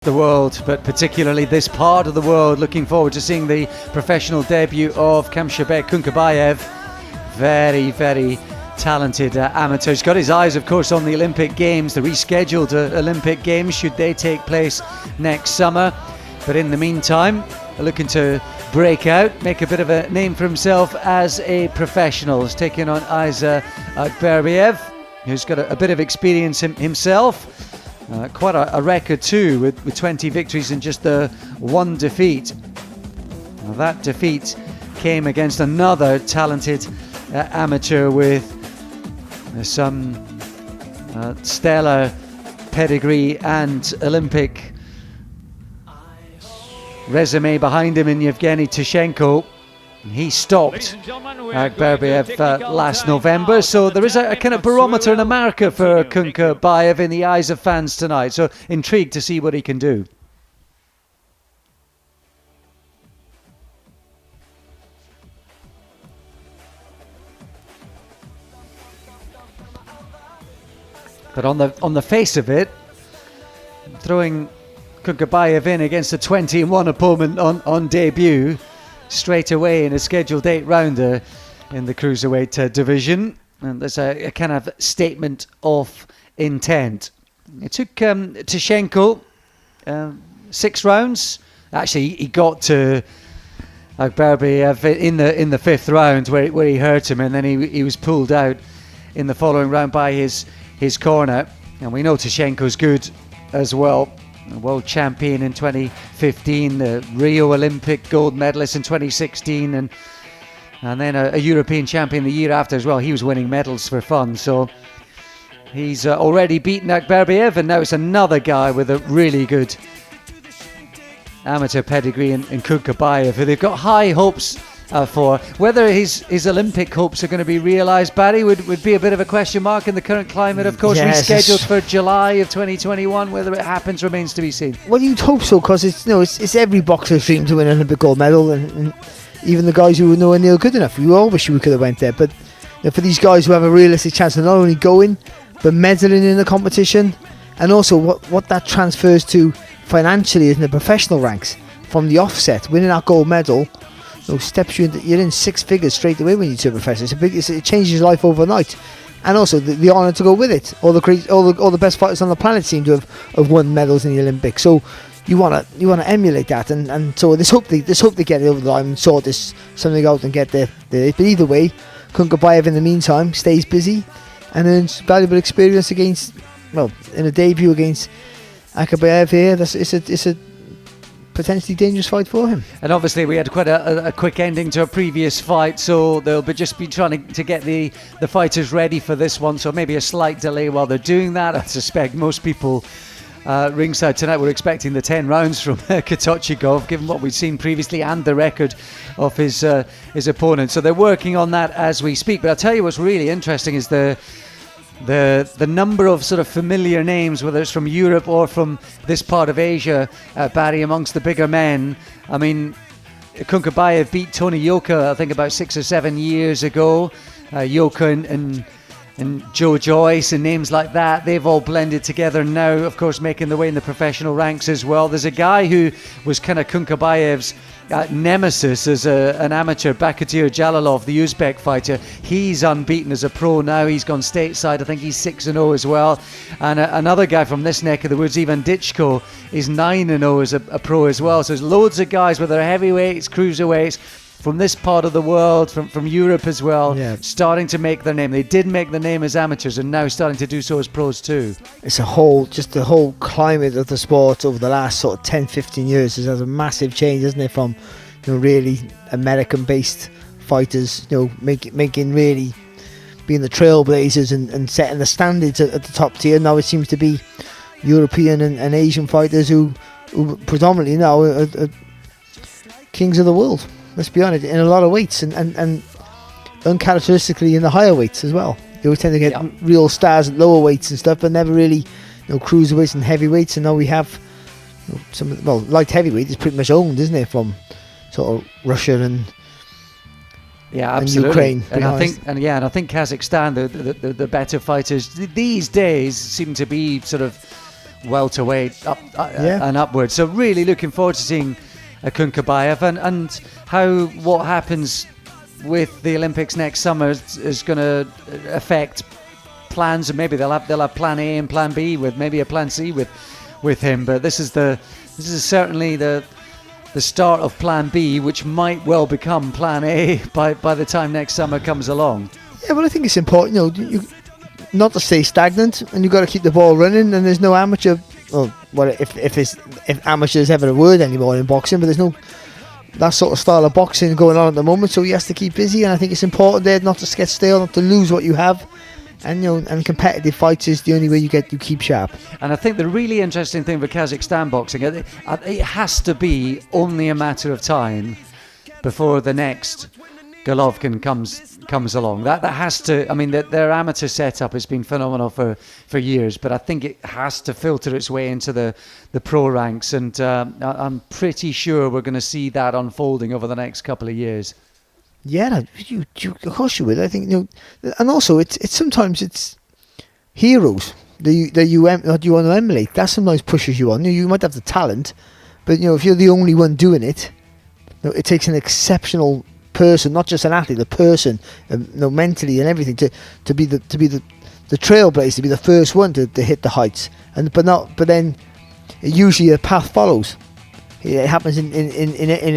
The world, but particularly this part of the world. Looking forward to seeing the professional debut of Kamshybek Kункабаев. Very, very talented amateur. He's got his eyes, of course, on the Olympic Games, the rescheduled Olympic Games, should they take place next summer. But in the meantime, looking to break out, make a bit of a name for himself as a professional. He's taking on Исой Акбербаев, who's got a bit of experience himself. Quite a record too, with 20 victories and just the one defeat. Now, that defeat came against another talented amateur with some stellar pedigree and Olympic resume behind him in Yevgeny Tishenko. He stopped Akberbayev last November, so there is a kind of barometer in America for Kункабаев in the eyes of fans tonight, so intrigued to see what he can do. But on the face of it, throwing Kункабаев in against a 20-1 opponent on debut straight away in a scheduled 8-rounder in the cruiserweight division, and there's a kind of statement of intent. It took Tishenko 6 rounds. Actually, he got to Akberbayev in the 5th round where he hurt him, and then he was pulled out in the following round by his corner. And we know Tishenko's good as well. A world champion in 2015, the Rio Olympic gold medalist in 2016, and then a European champion the year after as well. He was winning medals for fun, so he's already beaten Akberbayev, and now it's another guy with a really good amateur pedigree in Kункабаев, who they've got high hopes for. Whether his Olympic hopes are going to be realised, Barry, would be a bit of a question mark in the current climate. Of course, rescheduled for July of 2021. Whether it happens remains to be seen. Well, you'd hope so, because it's every boxer's dream to win an Olympic gold medal, and even the guys who were nowhere near good enough. We all wish we could have went there, but for these guys who have a realistic chance of not only going but medaling in the competition, and also what that transfers to financially is in the professional ranks from the offset, winning that gold medal. Steps you're in 6 figures straight away when you turn professional. It changes your life overnight, and also the honour to go with it. All the best fighters on the planet seem to have won medals in the Olympics. So you want to emulate that, and so let's hope they get it over the line and sort something out and get there. But either way, Kункабаев in the meantime stays busy and earns valuable experience in a debut against Akberbayev here. It's a potentially dangerous fight for him. And obviously we had quite a quick ending to a previous fight, so they'll just be trying to get the fighters ready for this one, so maybe a slight delay while they're doing that. I suspect most people ringside tonight were expecting the 10 rounds from Katochigov, given what we've seen previously and the record of his opponent, so they're working on that as we speak. But I'll tell you what's really interesting is the number of sort of familiar names, whether it's from Europe or from this part of Asia, Barry, amongst the bigger men. I mean, Kункабаев beat Tony Yoka, I think, about 6 or 7 years ago. Yoka and Joe Joyce and names like that, they've all blended together now, of course, making their way in the professional ranks as well. There's a guy who was kind of Kункабаев's nemesis as an amateur, Bakitir Jalilov, the Uzbek fighter. He's unbeaten as a pro now. He's gone stateside. I think he's 6-0 as well. And another guy from this neck of the woods, Ivan Dichko, is 9-0 as a pro as well. So there's loads of guys, whether heavyweights, cruiserweights, from this part of the world, from Europe as well, starting to make their name. They did make their name as amateurs and now starting to do so as pros too. It's the whole climate of the sport over the last sort of 10-15 years has had a massive change, isn't it, from really American-based fighters making really being the trailblazers and setting the standards at the top tier. Now it seems to be European and Asian fighters who predominantly now are kings of the world. Let's be honest, in a lot of weights and uncharacteristically in the higher weights as well. You tend to get real stars at lower weights and stuff, but never really cruiserweights and heavyweights. And now we have light heavyweight is pretty much owned, isn't it, from sort of Russia and absolutely. And Ukraine. And I think Kazakhstan, the better fighters these days seem to be sort of welterweight up and upwards. So really looking forward to seeing Kункабаев and how what happens with the Olympics next summer is going to affect plans, and maybe they'll have plan A and plan B with maybe a plan C with him. But this is certainly the start of plan B, which might well become plan A by the time next summer comes along. Yeah, well, I think it's important, you not to stay stagnant, and you've got to keep the ball running. And there's no amateur. Well, if amateur is ever a word anymore in boxing, but there's no that sort of style of boxing going on at the moment. So he has to keep busy, and I think it's important there not to get stale, not to lose what you have. And and competitive fights is the only way you keep sharp. And I think the really interesting thing with Kazakhstan boxing, it has to be only a matter of time before the next Golovkin comes along. That has to. I mean, their amateur setup has been phenomenal for years, but I think it has to filter its way into the pro ranks, and I'm pretty sure we're going to see that unfolding over the next couple of years. Yeah, of course you will. I think and also it's sometimes it's heroes that you want to emulate. That sometimes pushes you on. You might have the talent, but if you're the only one doing it, it takes an exceptional person, not just an athlete, a person, mentally and everything, to be the trailblazer, to be the first one to hit the heights. But then usually a path follows. It happens in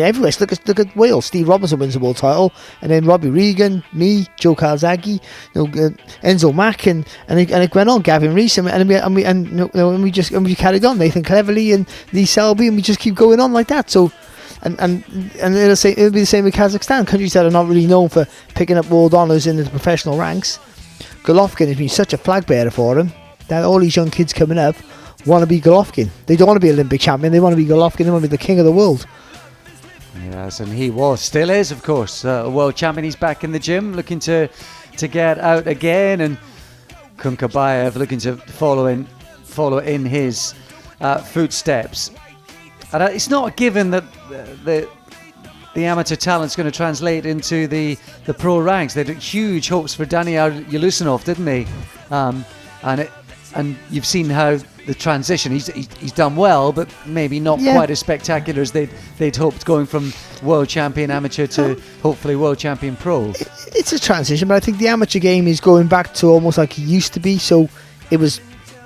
everywhere. Look at Wales. Steve Robinson wins the world title, and then Robbie Regan, me, Joe Calzaghe, Enzo Mack, and it went on. Gavin Rees, and we carried on. Nathan Cleverly and Lee Selby, and we just keep going on like that. So. And it'll be the same with Kazakhstan, countries that are not really known for picking up world honours in the professional ranks. Golovkin has been such a flag bearer for them that all these young kids coming up want to be Golovkin. They don't want to be Olympic champion, they want to be Golovkin, they want to be the king of the world. Yes, and he still is, of course, a world champion. He's back in the gym looking to get out again, and Kункабаев looking to follow in his footsteps. And it's not a given that the amateur talent's going to translate into the pro ranks. They had huge hopes for Daniel Yelusinov, didn't they? And you've seen how the transition. He's done well, but maybe not quite as spectacular as they'd hoped, going from world champion amateur to hopefully world champion pro. It's a transition, but I think the amateur game is going back to almost like it used to be. So it was.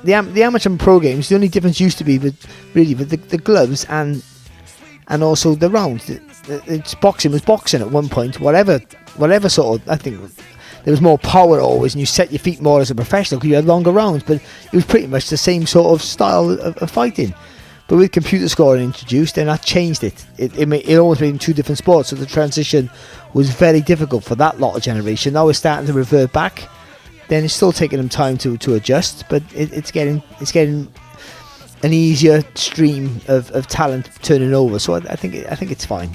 The amateur and pro games, the only difference used to be with the gloves and also the rounds. It's boxing was boxing at one point. Whatever sort of, I think there was more power always, and you set your feet more as a professional because you had longer rounds. But it was pretty much the same sort of style of fighting. But with computer scoring introduced, then that changed it. It almost made them two different sports. So the transition was very difficult for that lot of generation. Now we're starting to revert back. Then it's still taking them time to adjust, but it's getting an easier stream of talent turning over. So I think it's fine.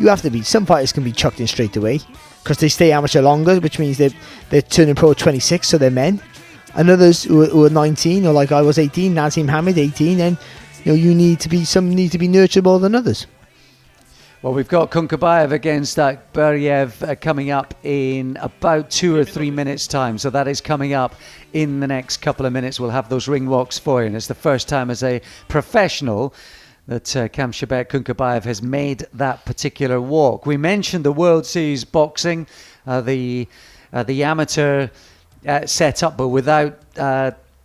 You have to be. Some fighters can be chucked in straight away because they stay amateur longer, which means they're turning pro at 26, so they're men. And others who are 19, or like I was 18, Nazim Hamid 18, and some need to be nurtured more than others. Well, we've got Kункабаев against Акбербаев coming up in about 2 or 3 minutes' time. So that is coming up in the next couple of minutes. We'll have those ring walks for you. And it's the first time as a professional that Kamshybek Kункабаев has made that particular walk. We mentioned the World Series boxing, the amateur setup, but without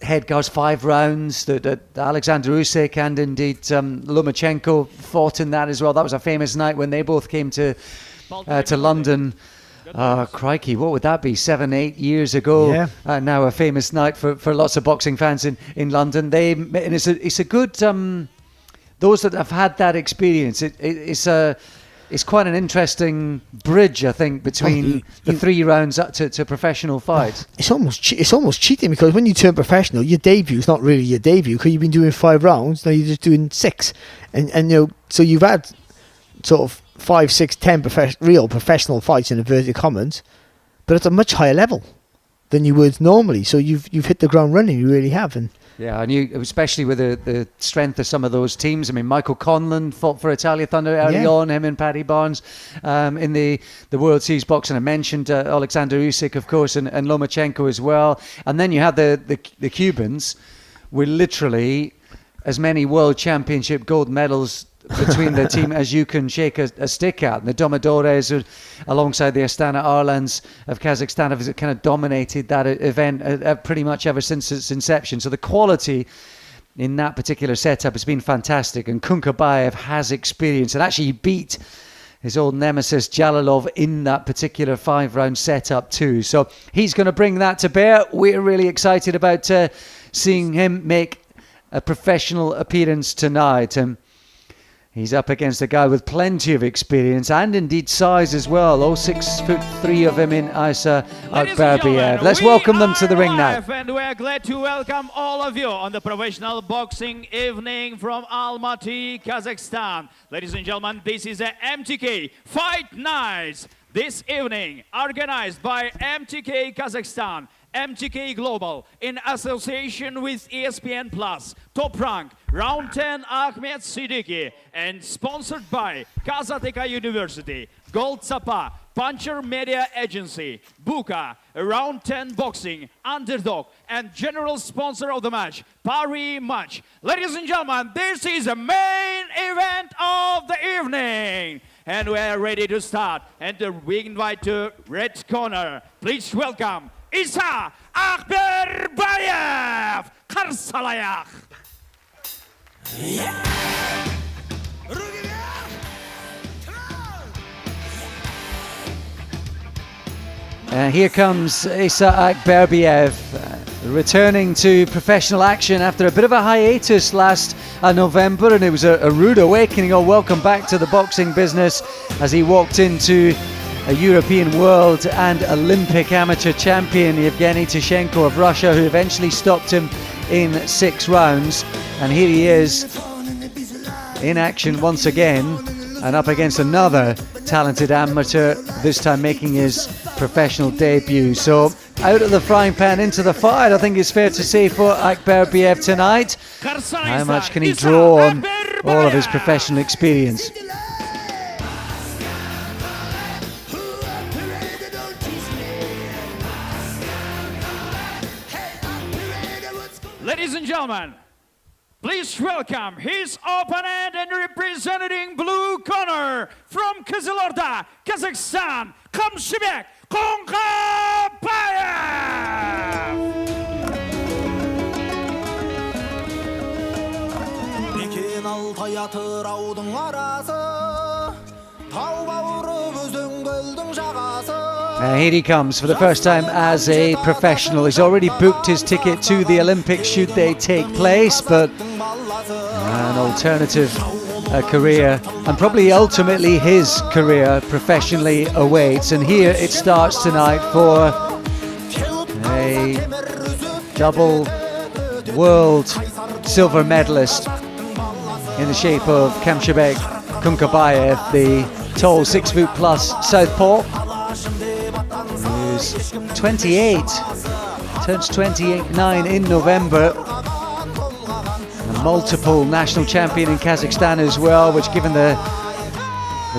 head guards, 5 rounds that Alexander Usyk and indeed Lomachenko fought in that as well. That was a famous night when they both came to London. Crikey, what would that be? 7-8 years ago. Yeah. Now a famous night for lots of boxing fans in London. And it's a good. Those that have had that experience, it's quite an interesting bridge, I think, between the 3 rounds up to professional fights. It's almost cheating, because when you turn professional, your debut is not really your debut, because you've been doing 5 rounds, now you're just doing 6, and so you've had sort of 5, 6, 10 real professional fights in inverted commas, but at a much higher level than you would normally. So you've hit the ground running. You really have. And yeah, and especially with the strength of some of those teams. I mean, Michael Conlon fought for Italia Thunder early on, him and Paddy Barnes in the World Series boxing. I mentioned Alexander Usyk, of course, and Lomachenko as well. And then you had the Cubans were literally as many World Championship gold medals between the team as you can shake a stick at. The Domodores, alongside the Astana Arlans of Kazakhstan, have kind of dominated that event pretty much ever since its inception. So the quality in that particular setup has been fantastic, and Kunkabayev has experience, and actually he beat his old nemesis Jalalov in that particular 5-round setup too. So he's going to bring that to bear. We're really excited about seeing him make a professional appearance tonight. He's up against a guy with plenty of experience and indeed size as well. 6'3" of him in Исой Акбербаев. Let's welcome them to the ring now. And we're glad to welcome all of you on the professional boxing evening from Almaty, Kazakhstan. Ladies and gentlemen, this is a MTK Fight Night. This evening, organized by MTK Kazakhstan, MTK Global, in association with ESPN Plus, Top Rank, Round 10 Ahmed Siddiqui, and sponsored by Kazateka University, Gold Sapa, Puncher Media Agency, Buka, Round 10 Boxing, Underdog, and general sponsor of the match, Paris Match. Ladies and gentlemen, this is the main event of the evening. And we are ready to start. And we invite to red corner. Please welcome Исой Акбербаев. Қарсы алайық. Here comes Исой Акбербаев, returning to professional action after a bit of a hiatus last November, and it was a rude awakening. Welcome back to the boxing business as he walked into a European world and Olympic amateur champion Yevgeny Tishenko of Russia, who eventually stopped him in 6 rounds. And here he is in action once again, and up against another talented amateur, this time making his professional debut. So out of the frying pan into the fire, I think it's fair to say, for Akberbayev tonight. How much can he draw on all of his professional experience? Ladies and gentlemen, please welcome his opponent and representing blue corner from Kızılorda, Kazakhstan, Kamshybek Kункабаев. Мекен Алтай атыраудың арасы, тау бауыры өзен көлдің жағасы. Here he comes for the first time as a professional. He's already booked his ticket to the Olympics should they take place, but an alternative career, and probably ultimately his career professionally, awaits. And here it starts tonight for a double world silver medalist in the shape of Kamshybek Kункабаев, the tall 6'+ southpaw, who's 28, turns 29 in November. A multiple national champion in Kazakhstan as well, which, given the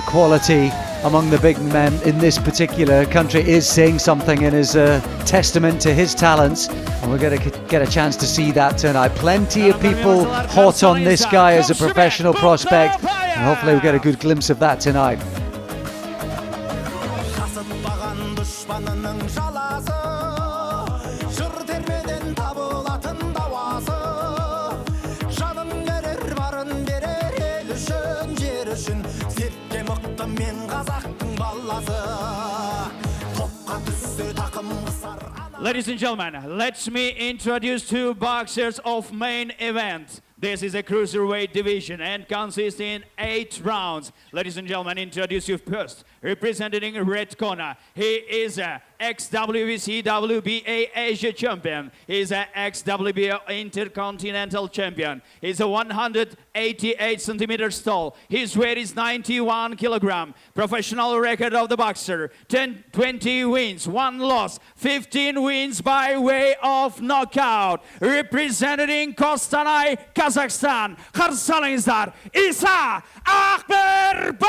quality among the big men in this particular country, is saying something and is a testament to his talents. And we're going to get a chance to see that tonight. Plenty of people hot on this guy as a professional prospect, and hopefully we'll get a good glimpse of that tonight. Ladies and gentlemen, let me introduce 2 boxers of main event. This is a cruiserweight division and consists in 8 rounds. Ladies and gentlemen, introduce you first. Representing red corner, he is a ex-WBC WBA Asia champion. He's a ex-WBA Intercontinental champion. He's a 188 centimeters tall. His weight is 91 kilogram. Professional record of the boxer: 20 wins, 1 loss, 15 wins by way of knockout. Representing Kostanay, Kazakhstan, қарсы алыңыздар, Исой Акбербаев.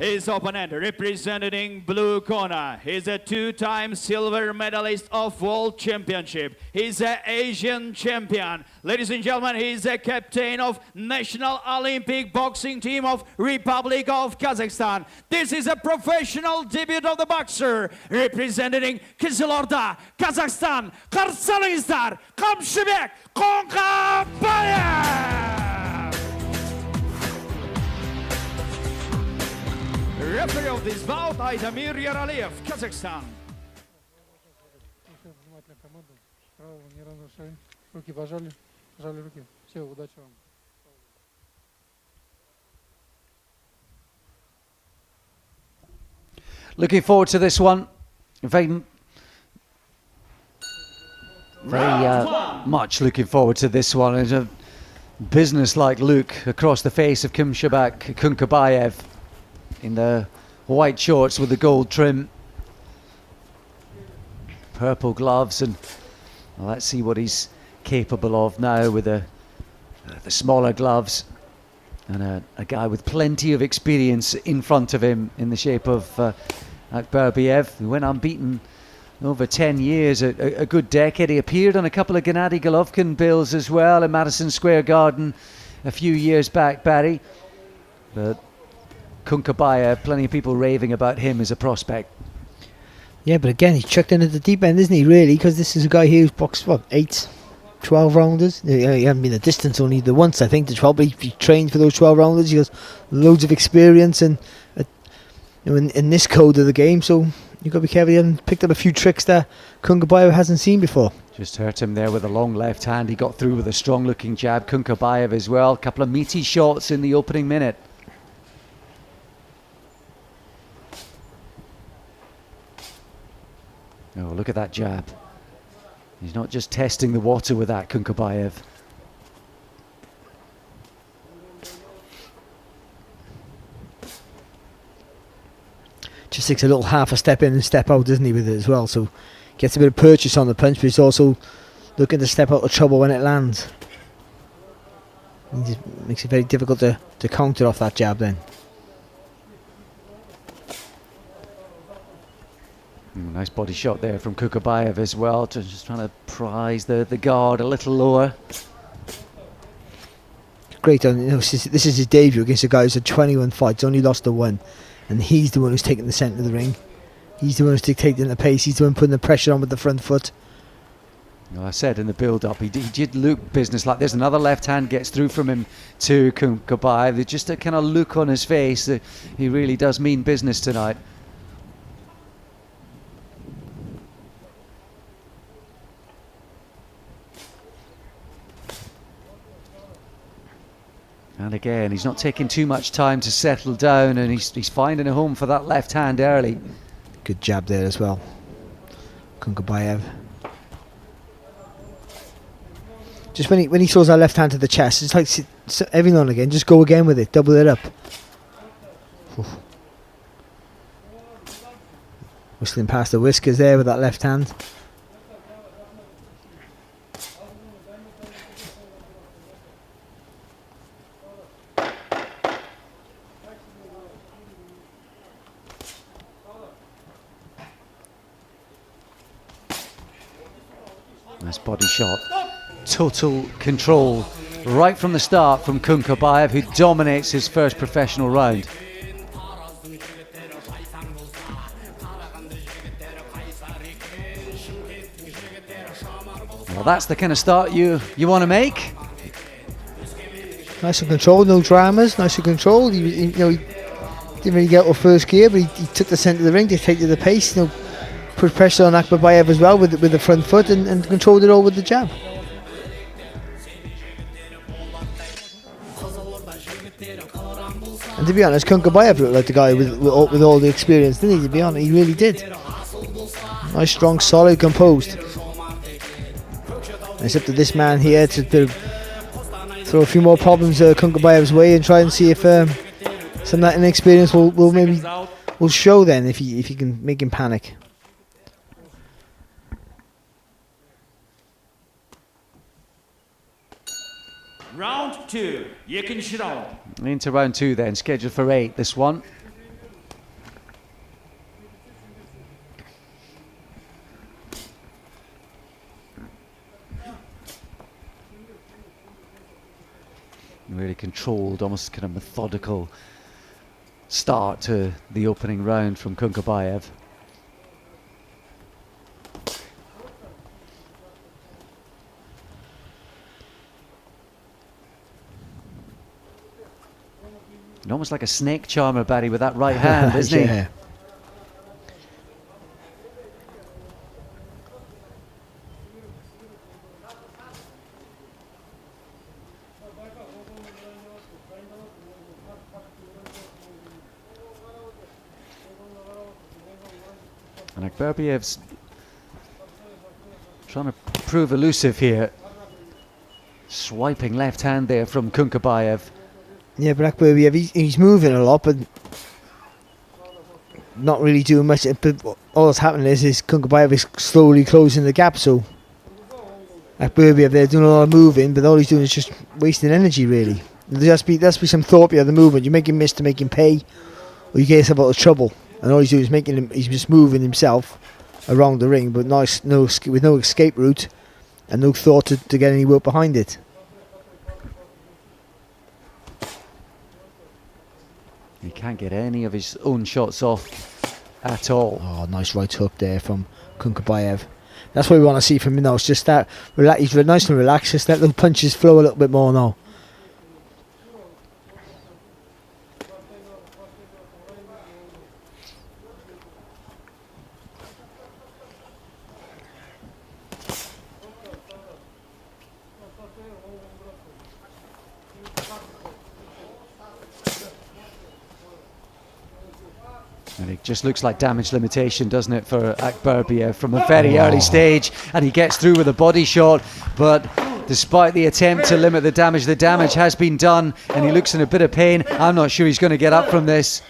His opponent, representing blue corner, he's a two-time silver medalist of World Championship. He's an Asian champion. Ladies and gentlemen, he's a captain of National Olympic Boxing Team of Republic of Kazakhstan. This is a professional debut of the boxer, representing Kızılorda, Kazakhstan. Qarshi alingizlar, Kamshybek Kункабаев! Referee of this bout, мира, ярко, Kazakhstan. Внимательно команду. Правила не разрушаем. Руки пожали. Пожали руки. Все, удачи вам. Looking forward to this one. Very much looking forward to this one. There's a business-like look across the face of Kamshybek Kункабаев in the white shorts with the gold trim, purple gloves, and well, let's see what he's capable of now with the smaller gloves, and a guy with plenty of experience in front of him in the shape of Akbербаев, who went unbeaten over 10 years, a good decade. He appeared on a couple of Gennady Golovkin bills as well in Madison Square Garden a few years back, Barry. But Kункабаев, plenty of people raving about him as a prospect. Yeah, but again, he's chucked in at the deep end, isn't he, really? Because this is a guy who's boxed, what, 12 rounders? He hasn't been the distance only the once, I think, the 12, but he trained for those 12 rounders. He has loads of experience and in this code of the game, so you've got to be careful. He hasn't picked up a few tricks that Kункабаев hasn't seen before. Just hurt him there with a long left hand. He got through with a strong looking jab. Kункабаев as well. A couple of meaty shots in the opening minute. Oh, look at that jab. He's not just testing the water with that, Kункабаев. Just takes a little half a step in and step out, doesn't he, with it as well? So gets a bit of purchase on the punch, but he's also looking to step out of trouble when it lands. It just makes it very difficult to counter off that jab then. Nice body shot there from Kункабаев as well, just trying to prise the guard a little lower. Great, this is his debut against a guy who's had 21 fights, only lost the one, and he's the one who's taking the centre of the ring. He's the one who's dictating the pace. He's the one putting the pressure on with the front foot. Well, I said in the build-up, he did look business like this. Another left hand gets through from him to Kункабаев. There's just a kind of look on his face that he really does mean business tonight. And again, he's not taking too much time to settle down, and he's finding a home for that left hand early. Good jab there as well, Kункабаев. Just when he throws that left hand to the chest, it's like every now and again, just go again with it, double it up. Oof. Whistling past the whiskers there with that left hand. Nice body shot. Total control right from the start from Kункабаев, who dominates his first professional round. Well, that's the kind of start you want to make. Nice and controlled, no dramas, nice and controlled. He didn't really get out of first gear, but he took the centre of the ring, dictated the pace, put pressure on Akbербаев as well with the front foot and controlled it all with the jab. And to be honest, Kункабаев looked like the guy with all the experience, didn't he? To be honest, he really did. Nice, strong, solid, composed. And it's up to this man here to throw a few more problems Kункабаев's way and try and see if some of that inexperience will show then if he can make him panic. Round 2, ikinci round. Into round 2 then, scheduled for 8, this one. Really controlled, almost kind of methodical start to the opening round from Kункабаев. And almost like a snake charmer, Barry, with that right hand, isn't he? And Akberbayev's trying to prove elusive here. Swiping left hand there from Kункабаев. Yeah, but Akberbayev, he's moving a lot, but not really doing much. But all that's happening is Kункабаев is slowly closing the gap. So Akberbayev, they're doing a lot of moving, but all he's doing is just wasting energy, really. There has to be some thought behind the movement. You make him miss to make him pay, or you get yourself out of trouble. And all he's doing is he's just moving himself around the ring, but with no escape route and no thought to get any work behind it. He can't get any of his own shots off at all. Oh, nice right hook there from Kункабаев. That's what we want to see from him now. It's just that he's nice and relaxed. Just let the punches flow a little bit more now. And it just looks like damage limitation, doesn't it, for Akberbayev from a very early stage. And he gets through with a body shot, but despite the attempt to limit the damage has been done, and he looks in a bit of pain. I'm not sure he's going to get up from this.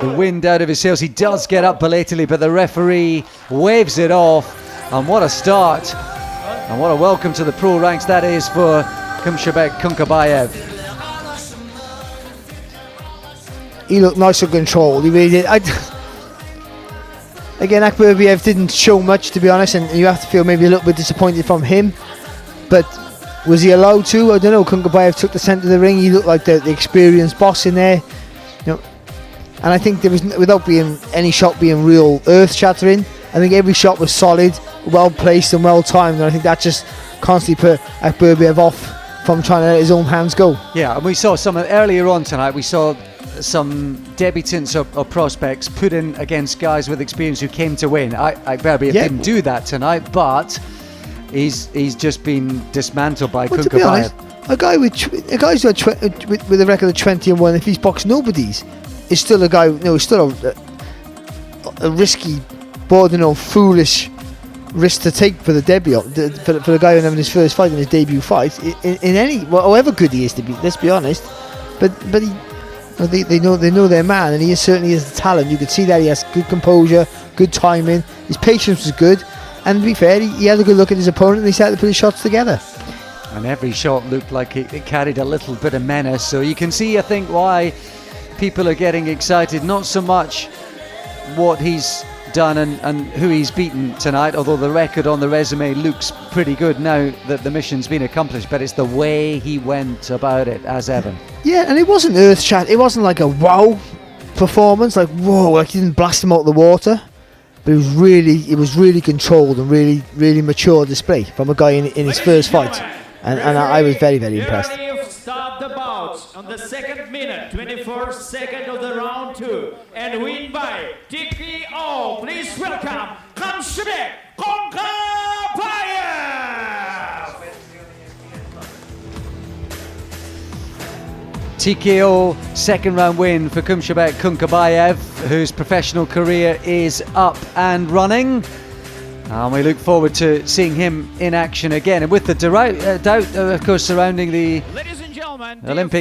The wind out of his sails. He does get up belatedly, but the referee waves it off. And what a start, and what a welcome to the pro ranks that is for Kamshybek Kункабаев. He looked nice and controlled. He really did. Again, Akberbayev didn't show much, to be honest, and you have to feel maybe a little bit disappointed from him. But was he allowed to? I don't know. Kункабаев took the centre of the ring. He looked like the experienced boss in there. You know, and I think there was, without being any shot being real earth-shattering, I think every shot was solid, well placed, and well timed. And I think that just constantly put Akberbayev off from trying to let his own hands go. Yeah, and we saw some earlier on tonight. We saw some debutants or prospects put in against guys with experience who came to win. Akberbayev didn't do that tonight, but he's just been dismantled by Kункабаев. To be honest, a guy with a record of 20-1, if he's boxed nobodies, is still a guy. He's still a risky, bordering on foolish risk to take for the debut, for the guy who's having his first fight in his debut fight. In any, however good he is, to be, let's be honest, but he. They know their man, and he certainly has the talent. You could see that he has good composure, good timing. His patience was good, and to be fair, he had a good look at his opponent, and he started to put his shots together. And every shot looked like it carried a little bit of menace. So you can see, I think, why people are getting excited. Not so much what he's done and who he's beaten tonight, although the record on the resume looks pretty good now that the mission's been accomplished, but it's the way he went about it, as Evan. Yeah, and it wasn't earth-shattering. It wasn't like a wow performance, like whoa, like he didn't blast him out of the water, but it was really controlled and really mature display from a guy in his first fight, and I was very impressed. Start the bouts on the second minute, 21st second of the round 2, and win by TKO. Please welcome Kamshybek Kункабаев. TKO second round win for Kamshybek Kункабаев, whose professional career is up and running. And we look forward to seeing him in action again. And with the doubt, of course, surrounding the Ladies and gentlemen, Olympic